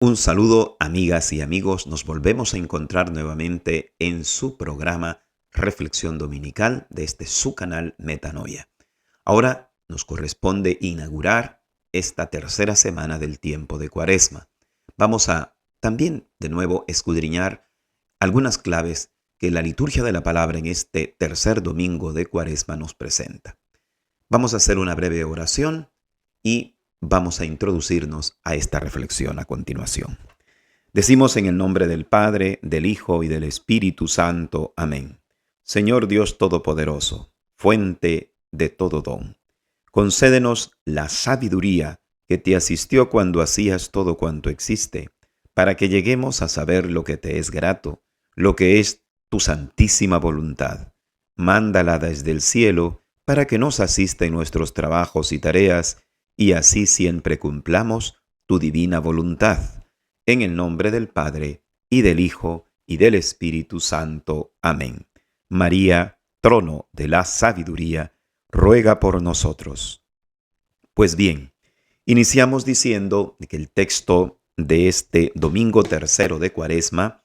Un saludo, amigas y amigos. Nos volvemos a encontrar nuevamente en su programa Reflexión Dominical de su canal Metanoia. Ahora nos corresponde inaugurar esta tercera semana del tiempo de Cuaresma. Vamos a también de nuevo escudriñar algunas claves que la liturgia de la palabra en este tercer domingo de Cuaresma nos presenta. Vamos a hacer una breve oración y vamos a introducirnos a esta reflexión a continuación. Decimos en el nombre del Padre, del Hijo y del Espíritu Santo. Amén. Señor Dios Todopoderoso, fuente de todo don, concédenos la sabiduría que te asistió cuando hacías todo cuanto existe, para que lleguemos a saber lo que te es grato, lo que es tu santísima voluntad. Mándala desde el cielo, para que nos asista en nuestros trabajos y tareas, y así siempre cumplamos tu divina voluntad. En el nombre del Padre, y del Hijo, y del Espíritu Santo. Amén. María, trono de la sabiduría, ruega por nosotros. Pues bien, iniciamos diciendo que el texto de este domingo tercero de Cuaresma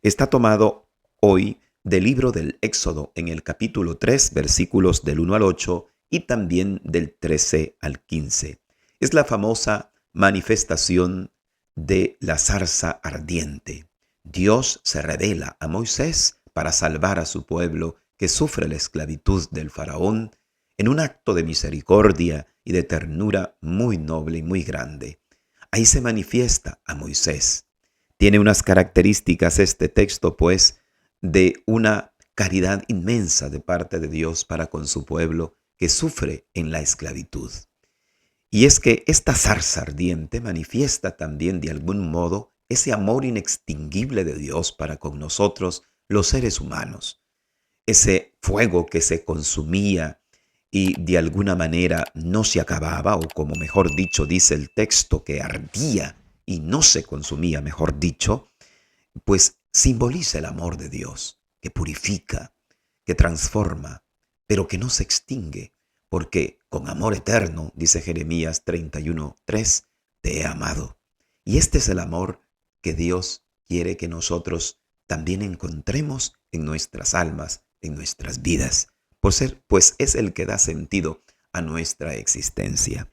está tomado hoy del libro del Éxodo en el capítulo 3, versículos del 1 al 8 y también del 13 al 15. Es la famosa manifestación de la zarza ardiente. Dios se revela a Moisés para salvar a su pueblo que sufre la esclavitud del faraón en un acto de misericordia y de ternura muy noble y muy grande. Ahí se manifiesta a Moisés. Tiene unas características este texto, pues, de una caridad inmensa de parte de Dios para con su pueblo que sufre en la esclavitud. Y es que esta zarza ardiente manifiesta también de algún modo ese amor inextinguible de Dios para con nosotros, los seres humanos. Ese fuego que se consumía y de alguna manera no se acababa, o como mejor dicho dice el texto, que ardía y no se consumía, mejor dicho, pues simboliza el amor de Dios, que purifica, que transforma, pero que no se extingue, porque con amor eterno, dice Jeremías 31:3, te he amado. Y este es el amor que Dios quiere que nosotros también encontremos en nuestras almas, en nuestras vidas, pues es el que da sentido a nuestra existencia.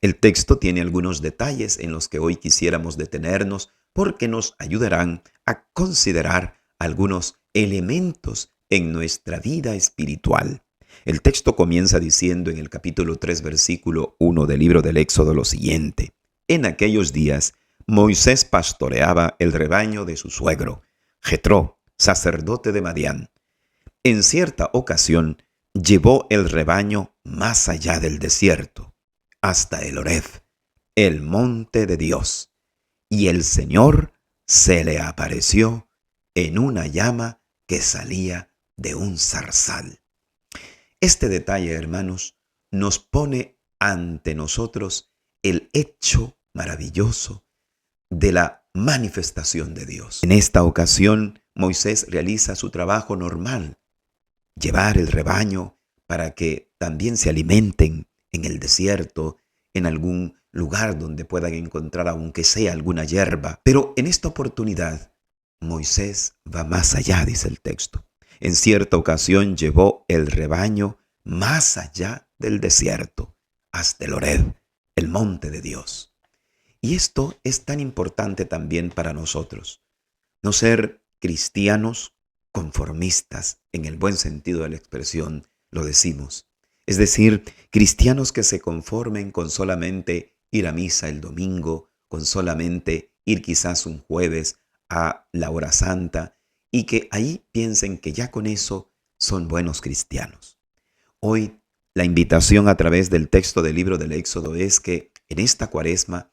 El texto tiene algunos detalles en los que hoy quisiéramos detenernos porque nos ayudarán a considerar algunos elementos en nuestra vida espiritual. El texto comienza diciendo en el capítulo 3, versículo 1 del libro del Éxodo lo siguiente: En aquellos días, Moisés pastoreaba el rebaño de su suegro, Jetró, sacerdote de Madián. En cierta ocasión, llevó el rebaño más allá del desierto, hasta el Horeb, el monte de Dios, y el Señor se le apareció en una llama que salía de un zarzal. Este detalle, hermanos, nos pone ante nosotros el hecho maravilloso de la manifestación de Dios. En esta ocasión, Moisés realiza su trabajo normal, llevar el rebaño para que también se alimenten en el desierto, en algún lugar donde puedan encontrar aunque sea alguna hierba. Pero en esta oportunidad, Moisés va más allá, dice el texto. En cierta ocasión llevó el rebaño más allá del desierto, hasta el Horeb, el monte de Dios. Y esto es tan importante también para nosotros. No ser cristianos conformistas, en el buen sentido de la expresión, lo decimos. Es decir, cristianos que se conformen con solamente ir a misa el domingo, con solamente ir quizás un jueves a la hora santa, y que ahí piensen que ya con eso son buenos cristianos. Hoy la invitación a través del texto del libro del Éxodo es que en esta Cuaresma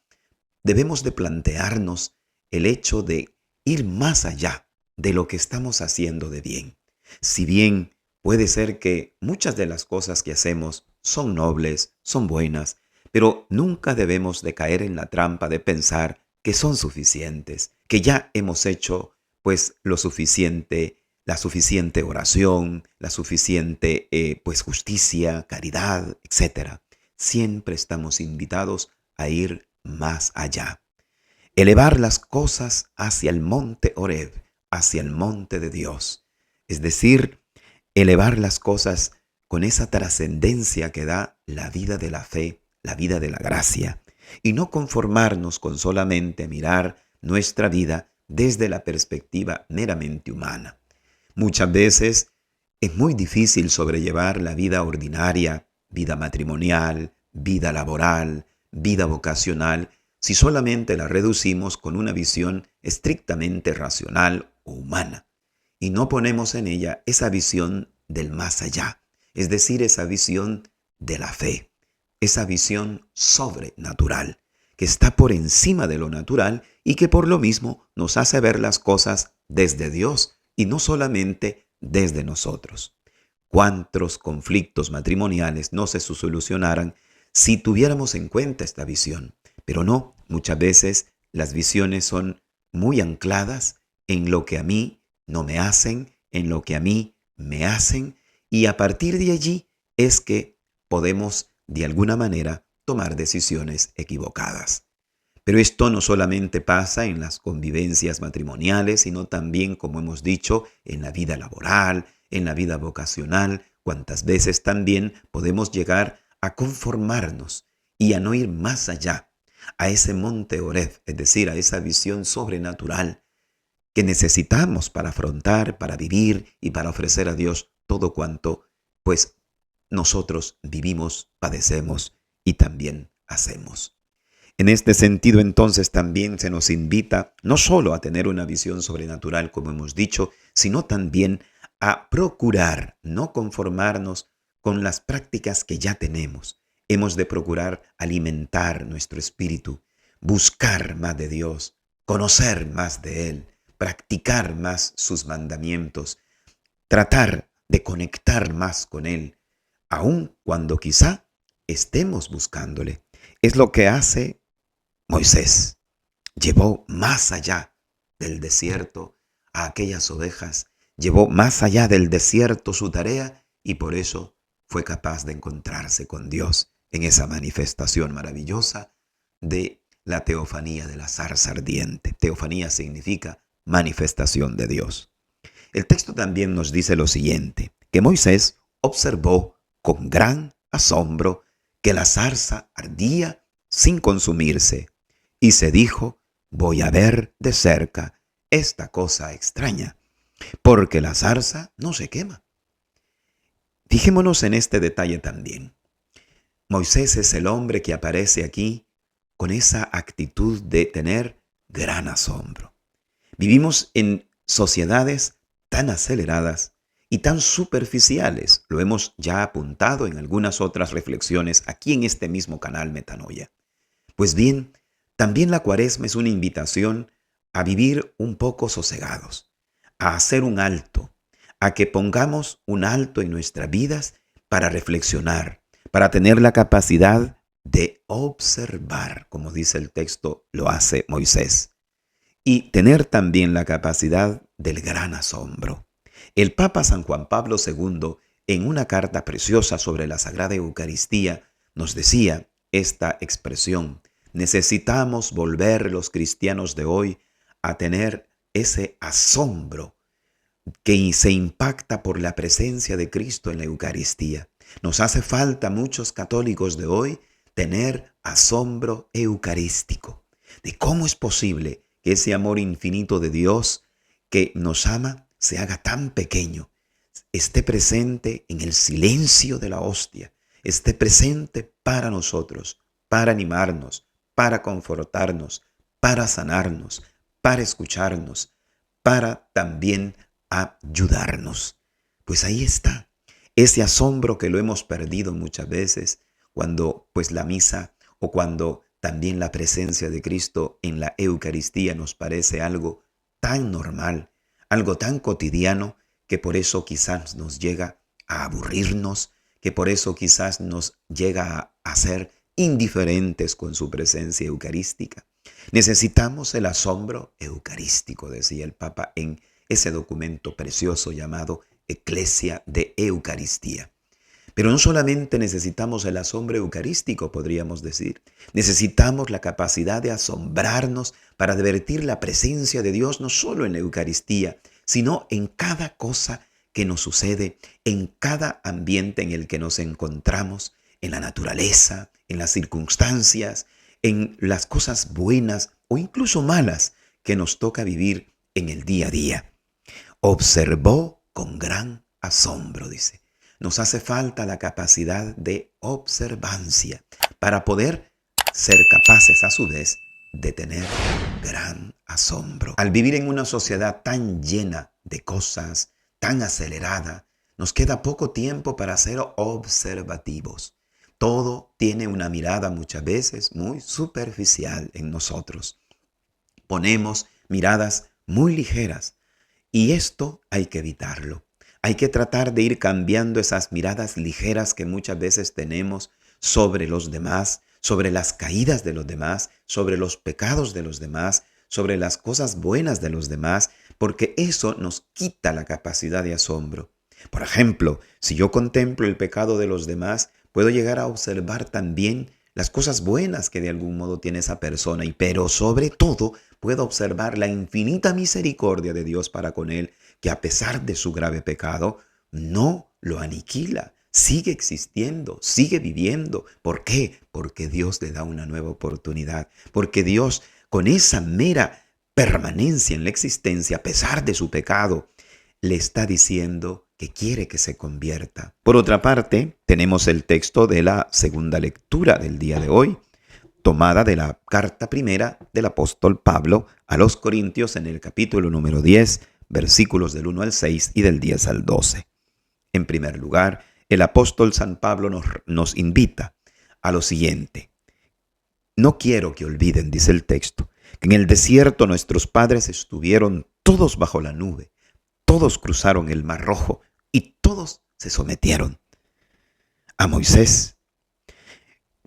debemos de plantearnos el hecho de ir más allá de lo que estamos haciendo de bien. Si bien puede ser que muchas de las cosas que hacemos son nobles, son buenas, pero nunca debemos de caer en la trampa de pensar que son suficientes, que ya hemos hecho pues lo suficiente, la suficiente oración, la suficiente pues justicia, caridad, etcétera. Siempre estamos invitados a ir más allá. elevar las cosas hacia el monte Horeb, hacia el monte de Dios. Es decir, elevar las cosas con esa trascendencia que da la vida de la fe, la vida de la gracia, y no conformarnos con solamente mirar nuestra vida desde la perspectiva meramente humana. Muchas veces es muy difícil sobrellevar la vida ordinaria, vida matrimonial, vida laboral, vida vocacional, si solamente la reducimos con una visión estrictamente racional o humana y no ponemos en ella esa visión del más allá, es decir, esa visión de la fe, esa visión sobrenatural, que está por encima de lo natural y que por lo mismo nos hace ver las cosas desde Dios y no solamente desde nosotros. ¿Cuántos conflictos matrimoniales no se solucionaran si tuviéramos en cuenta esta visión? Pero no, muchas veces las visiones son muy ancladas en lo que a mí no me hacen, en lo que a mí me hacen, y a partir de allí es que podemos de alguna manera tomar decisiones equivocadas. Pero esto no solamente pasa en las convivencias matrimoniales, sino también, como hemos dicho, en la vida laboral, en la vida vocacional, cuantas veces también podemos llegar a conformarnos y a no ir más allá, a ese monte Horeb, es decir, a esa visión sobrenatural que necesitamos para afrontar, para vivir y para ofrecer a Dios todo cuanto, pues, nosotros vivimos, padecemos y también hacemos. En este sentido, entonces, también se nos invita no solo a tener una visión sobrenatural, como hemos dicho, sino también a procurar no conformarnos con las prácticas que ya tenemos. Hemos de procurar alimentar nuestro espíritu, buscar más de Dios, conocer más de Él, practicar más sus mandamientos, tratar de conectar más con Él, aun cuando quizá estemos buscándole. Es lo que hace Moisés. Llevó más allá del desierto a aquellas ovejas, llevó más allá del desierto su tarea y por eso fue capaz de encontrarse con Dios en esa manifestación maravillosa de la teofanía de la zarza ardiente. Teofanía significa manifestación de Dios. El texto también nos dice lo siguiente, que Moisés observó con gran asombro que la zarza ardía sin consumirse y se dijo, voy a ver de cerca esta cosa extraña, porque la zarza no se quema. Fijémonos en este detalle también. Moisés es el hombre que aparece aquí con esa actitud de tener gran asombro. Vivimos en sociedades tan aceleradas y tan superficiales. Lo hemos ya apuntado en algunas otras reflexiones aquí en este mismo canal Metanoia. Pues bien, también la Cuaresma es una invitación a vivir un poco sosegados, a hacer un alto, a que pongamos un alto en nuestras vidas para reflexionar, para tener la capacidad de observar, como dice el texto, lo hace Moisés, y tener también la capacidad del gran asombro. El Papa San Juan Pablo II, en una carta preciosa sobre la Sagrada Eucaristía, nos decía esta expresión: necesitamos volver los cristianos de hoy a tener ese asombro que se impacta por la presencia de Cristo en la Eucaristía. Nos hace falta a muchos católicos de hoy tener asombro eucarístico, de cómo es posible que ese amor infinito de Dios que nos ama se haga tan pequeño, esté presente en el silencio de la hostia, esté presente para nosotros, para animarnos, para confortarnos, para sanarnos, para escucharnos, para también ayudarnos. Pues ahí está, ese asombro que lo hemos perdido muchas veces cuando pues la misa o cuando también la presencia de Cristo en la Eucaristía nos parece algo tan normal, algo tan cotidiano, que por eso quizás nos llega a aburrirnos, que por eso quizás nos llega a ser indiferentes con su presencia eucarística. Necesitamos el asombro eucarístico, decía el Papa en ese documento precioso llamado Eclesia de Eucaristía. Pero no solamente necesitamos el asombro eucarístico, podríamos decir. Necesitamos la capacidad de asombrarnos para advertir la presencia de Dios no solo en la Eucaristía, sino en cada cosa que nos sucede, en cada ambiente en el que nos encontramos, en la naturaleza, en las circunstancias, en las cosas buenas o incluso malas que nos toca vivir en el día a día. Observó con gran asombro, dice. Nos hace falta la capacidad de observancia para poder ser capaces a su vez de tener gran asombro. Al vivir en una sociedad tan llena de cosas, tan acelerada, nos queda poco tiempo para ser observativos. Todo tiene una mirada muchas veces muy superficial en nosotros. Ponemos miradas muy ligeras y esto hay que evitarlo. Hay que tratar de ir cambiando esas miradas ligeras que muchas veces tenemos sobre los demás, sobre las caídas de los demás, sobre los pecados de los demás, sobre las cosas buenas de los demás, porque eso nos quita la capacidad de asombro. Por ejemplo, si yo contemplo el pecado de los demás, puedo llegar a observar también las cosas buenas que de algún modo tiene esa persona, pero sobre todo puedo observar la infinita misericordia de Dios para con él, que a pesar de su grave pecado, no lo aniquila, sigue existiendo, sigue viviendo. ¿Por qué? Porque Dios le da una nueva oportunidad, porque Dios, con esa mera permanencia en la existencia, a pesar de su pecado, le está diciendo que quiere que se convierta. Por otra parte, tenemos el texto de la segunda lectura del día de hoy, tomada de la carta primera del apóstol Pablo a los Corintios en el capítulo número 10, versículos del 1 al 6 y del 10 al 12. En primer lugar, el apóstol San Pablo nos invita a lo siguiente. No quiero que olviden, dice el texto, que en el desierto nuestros padres estuvieron todos bajo la nube, todos cruzaron el Mar Rojo y todos se sometieron a Moisés.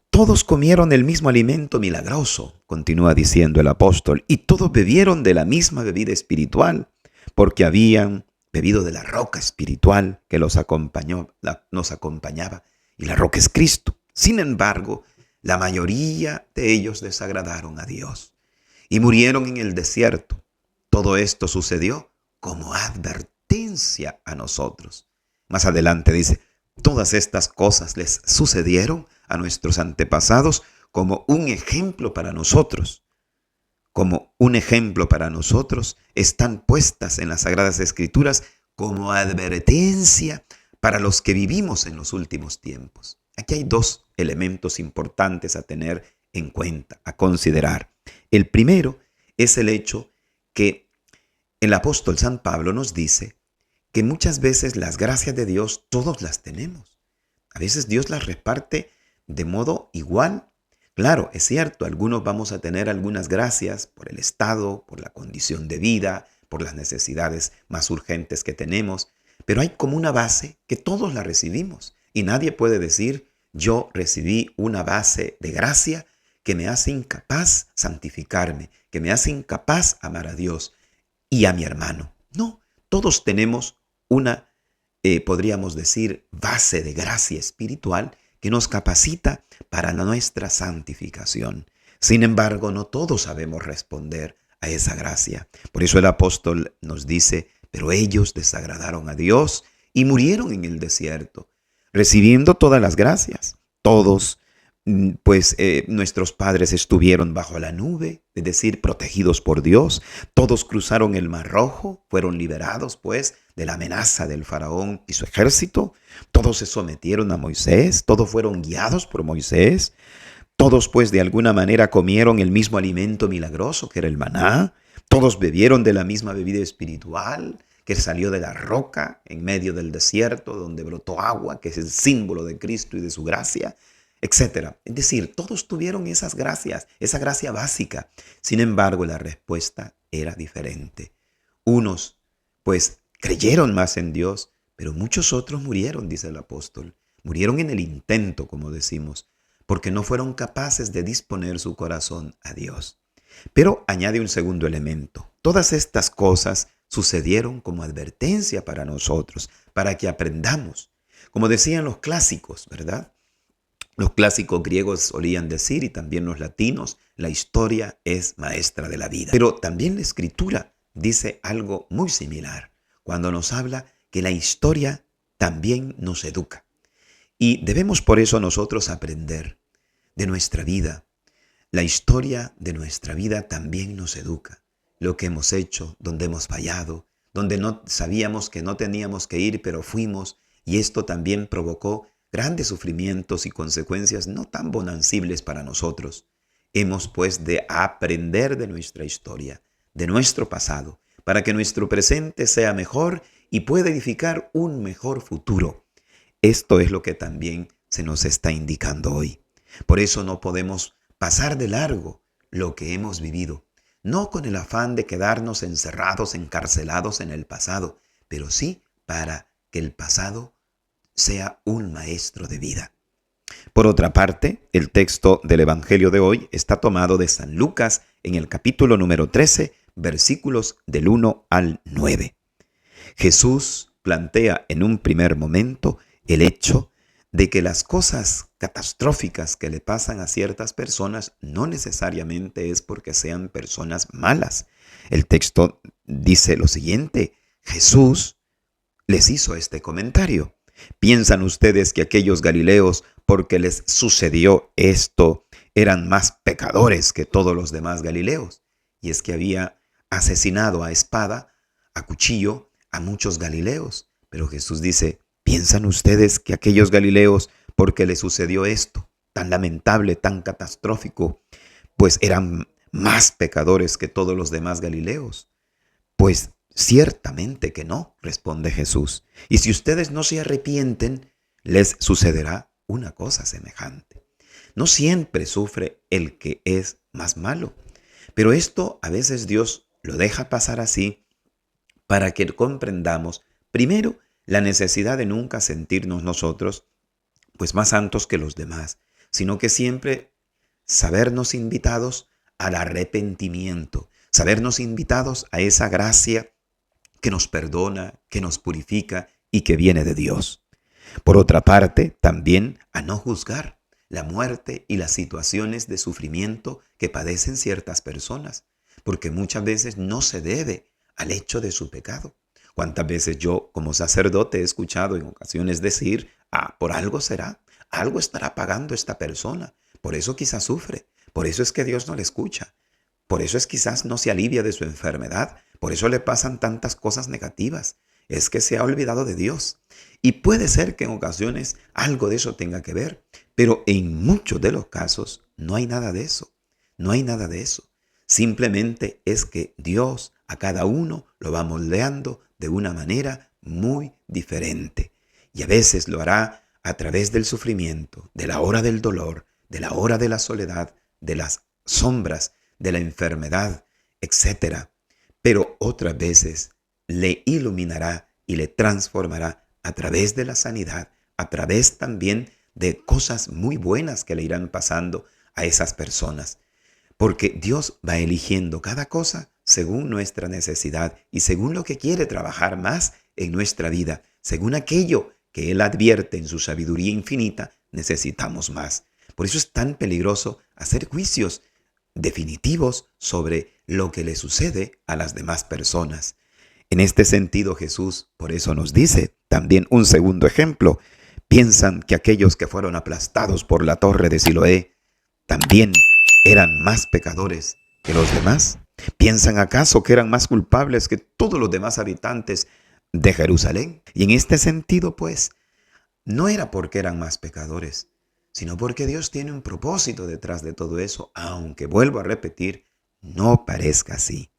Todos comieron el mismo alimento milagroso, continúa diciendo el apóstol, y todos bebieron de la misma bebida espiritual, porque habían bebido de la roca espiritual que nos acompañaba, y la roca es Cristo. Sin embargo, la mayoría de ellos desagradaron a Dios y murieron en el desierto. Todo esto sucedió como advertencia a nosotros. Más adelante dice, todas estas cosas les sucedieron a nuestros antepasados como un ejemplo para nosotros. Como un ejemplo para nosotros, están puestas en las Sagradas Escrituras como advertencia para los que vivimos en los últimos tiempos. Aquí hay dos elementos importantes a tener en cuenta, a considerar. El primero es el hecho que el apóstol San Pablo nos dice que muchas veces las gracias de Dios todos las tenemos. A veces Dios las reparte de modo igual. Claro, es cierto, algunos vamos a tener algunas gracias por el estado, por la condición de vida, por las necesidades más urgentes que tenemos, pero hay como una base que todos la recibimos y nadie puede decir, yo recibí una base de gracia que me hace incapaz santificarme, que me hace incapaz amar a Dios y a mi hermano. No, todos tenemos una, podríamos decir, base de gracia espiritual que nos capacita para nuestra santificación. Sin embargo, no todos sabemos responder a esa gracia. Por eso el apóstol nos dice, pero ellos desagradaron a Dios y murieron en el desierto, recibiendo todas las gracias. Todos, nuestros padres estuvieron bajo la nube, es decir, protegidos por Dios. Todos cruzaron el Mar Rojo, fueron liberados, de la amenaza del faraón y su ejército. Todos se sometieron a Moisés, todos fueron guiados por Moisés. Todos, de alguna manera comieron el mismo alimento milagroso que era el maná. Todos bebieron de la misma bebida espiritual que salió de la roca en medio del desierto, donde brotó agua, que es el símbolo de Cristo y de su gracia, etc. Es decir, todos tuvieron esas gracias, esa gracia básica. Sin embargo, la respuesta era diferente. Unos, creyeron más en Dios, pero muchos otros murieron, dice el apóstol. Murieron en el intento, como decimos, porque no fueron capaces de disponer su corazón a Dios. Pero añade un segundo elemento. Todas estas cosas sucedieron como advertencia para nosotros, para que aprendamos. Como decían los clásicos, ¿verdad? Los clásicos griegos solían decir, y también los latinos, la historia es maestra de la vida. Pero también la escritura dice algo muy similar, cuando nos habla que la historia también nos educa. Y debemos por eso nosotros aprender de nuestra vida. La historia de nuestra vida también nos educa. Lo que hemos hecho, donde hemos fallado, donde no sabíamos que no teníamos que ir, pero fuimos, y esto también provocó grandes sufrimientos y consecuencias no tan bonancibles para nosotros. Hemos pues de aprender de nuestra historia, de nuestro pasado, para que nuestro presente sea mejor y pueda edificar un mejor futuro. Esto es lo que también se nos está indicando hoy. Por eso no podemos pasar de largo lo que hemos vivido, no con el afán de quedarnos encerrados, encarcelados en el pasado, pero sí para que el pasado sea un maestro de vida. Por otra parte, el texto del Evangelio de hoy está tomado de San Lucas en el capítulo número 13, versículos del 1 al 9. Jesús plantea en un primer momento el hecho de que las cosas catastróficas que le pasan a ciertas personas no necesariamente es porque sean personas malas. El texto dice lo siguiente: Jesús les hizo este comentario. ¿Piensan ustedes que aquellos galileos, porque les sucedió esto, eran más pecadores que todos los demás galileos? Y es que había asesinado a espada, a cuchillo, a muchos galileos. Pero Jesús dice: ¿piensan ustedes que aquellos galileos, porque les sucedió esto, tan lamentable, tan catastrófico, pues eran más pecadores que todos los demás galileos? Pues ciertamente que no, responde Jesús. Y si ustedes no se arrepienten, les sucederá una cosa semejante. No siempre sufre el que es más malo, pero esto a veces Dios lo deja pasar así para que comprendamos, primero, la necesidad de nunca sentirnos nosotros pues más santos que los demás, sino que siempre sabernos invitados al arrepentimiento, sabernos invitados a esa gracia que nos perdona, que nos purifica y que viene de Dios. Por otra parte, también a no juzgar la muerte y las situaciones de sufrimiento que padecen ciertas personas, porque muchas veces no se debe al hecho de su pecado. ¿Cuántas veces yo como sacerdote he escuchado en ocasiones decir: por algo será, algo estará pagando esta persona, por eso quizás sufre, por eso es que Dios no le escucha, por eso es quizás no se alivia de su enfermedad, por eso le pasan tantas cosas negativas, es que se ha olvidado de Dios. Y puede ser que en ocasiones algo de eso tenga que ver, pero en muchos de los casos no hay nada de eso, no hay nada de eso. Simplemente es que Dios a cada uno lo va moldeando de una manera muy diferente. Y a veces lo hará a través del sufrimiento, de la hora del dolor, de la hora de la soledad, de las sombras, de la enfermedad, etc. Pero otras veces le iluminará y le transformará a través de la sanidad, a través también de cosas muy buenas que le irán pasando a esas personas. Porque Dios va eligiendo cada cosa según nuestra necesidad y según lo que quiere trabajar más en nuestra vida, según aquello que Él advierte en su sabiduría infinita, necesitamos más. Por eso es tan peligroso hacer juicios definitivos sobre lo que le sucede a las demás personas. En este sentido, Jesús por eso nos dice también un segundo ejemplo. ¿Piensan que aquellos que fueron aplastados por la torre de Siloé también eran más pecadores que los demás? ¿Piensan acaso que eran más culpables que todos los demás habitantes de Jerusalén? Y en este sentido, pues, no era porque eran más pecadores, sino porque Dios tiene un propósito detrás de todo eso, aunque vuelvo a repetir, no parezca así.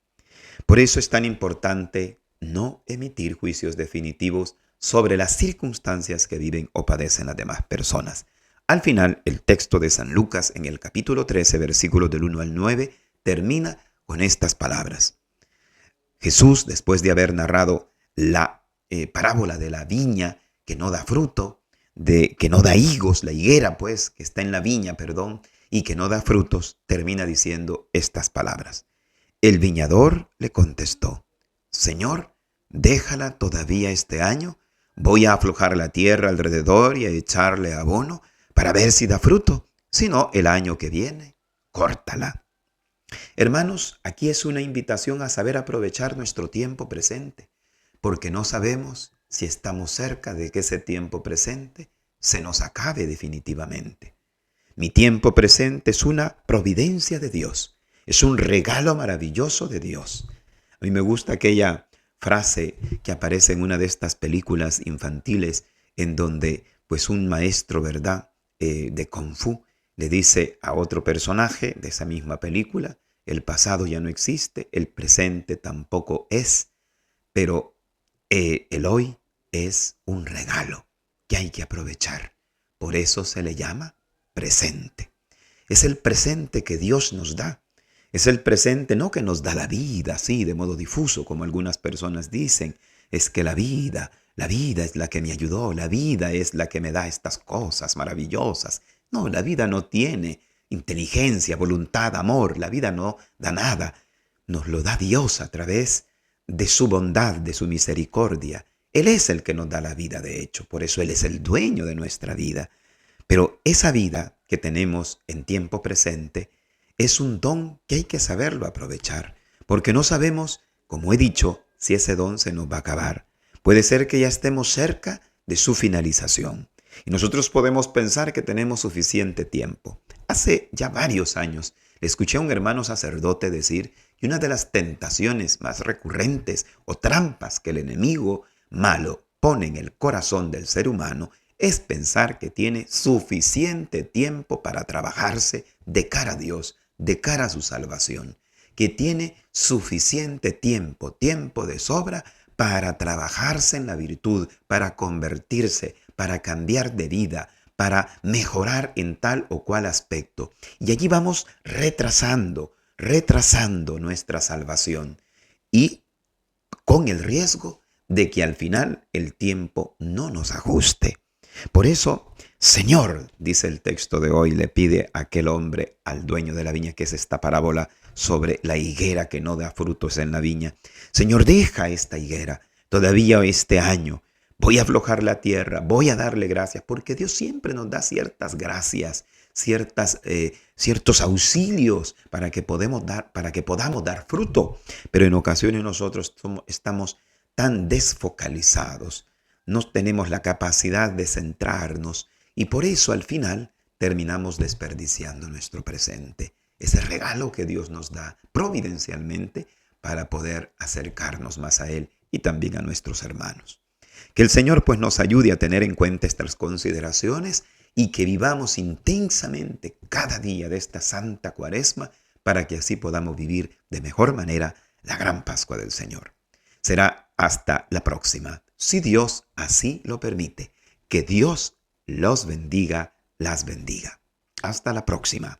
Por eso es tan importante no emitir juicios definitivos sobre las circunstancias que viven o padecen las demás personas. Al final, el texto de San Lucas en el capítulo 13, versículos del 1 al 9, termina con estas palabras. Jesús, después de haber narrado la parábola de la viña que no da fruto, de que no da higos, la higuera pues, que está en la viña, y que no da frutos, termina diciendo estas palabras. El viñador le contestó: Señor, déjala todavía este año, voy a aflojar la tierra alrededor y a echarle abono para ver si da fruto. Si no, el año que viene, córtala. Hermanos, aquí es una invitación a saber aprovechar nuestro tiempo presente, porque no sabemos si estamos cerca de que ese tiempo presente se nos acabe definitivamente. Mi tiempo presente es una providencia de Dios, es un regalo maravilloso de Dios. A mí me gusta aquella frase que aparece en una de estas películas infantiles en donde pues un maestro, ¿verdad?, de Kung Fu le dice a otro personaje de esa misma película: el pasado ya no existe, el presente tampoco es, pero el hoy es un regalo que hay que aprovechar. Por eso se le llama presente. Es el presente que Dios nos da. Es el presente no que nos da la vida así de modo difuso, como algunas personas dicen. Es que la vida es la que me ayudó, la vida es la que me da estas cosas maravillosas. No, la vida no tiene inteligencia, voluntad, amor. La vida no da nada. Nos lo da Dios a través de su bondad, de su misericordia. Él es el que nos da la vida, de hecho. Por eso Él es el dueño de nuestra vida. Pero esa vida que tenemos en tiempo presente es un don que hay que saberlo aprovechar, porque no sabemos, como he dicho, si ese don se nos va a acabar. Puede ser que ya estemos cerca de su finalización y nosotros podemos pensar que tenemos suficiente tiempo. Hace ya varios años le escuché a un hermano sacerdote decir que una de las tentaciones más recurrentes o trampas que el enemigo malo pone en el corazón del ser humano es pensar que tiene suficiente tiempo para trabajarse de cara a Dios, de cara a su salvación, que tiene suficiente tiempo de sobra para trabajarse en la virtud, para convertirse, para cambiar de vida, para mejorar en tal o cual aspecto. Y allí vamos retrasando nuestra salvación y con el riesgo de que al final el tiempo no nos ajuste. Por eso, Señor, dice el texto de hoy, le pide a aquel hombre al dueño de la viña, que es esta parábola sobre la higuera que no da frutos en la viña. Señor, deja esta higuera todavía este año. Voy a aflojar la tierra, voy a darle gracias, porque Dios siempre nos da ciertas gracias, ciertos auxilios para que podamos dar fruto. Pero en ocasiones nosotros estamos tan desfocalizados, no tenemos la capacidad de centrarnos y por eso al final terminamos desperdiciando nuestro presente, ese regalo que Dios nos da providencialmente para poder acercarnos más a Él y también a nuestros hermanos. Que el Señor pues nos ayude a tener en cuenta estas consideraciones y que vivamos intensamente cada día de esta Santa Cuaresma para que así podamos vivir de mejor manera la gran Pascua del Señor. Será hasta la próxima, si Dios así lo permite. Que Dios los bendiga, las bendiga. Hasta la próxima.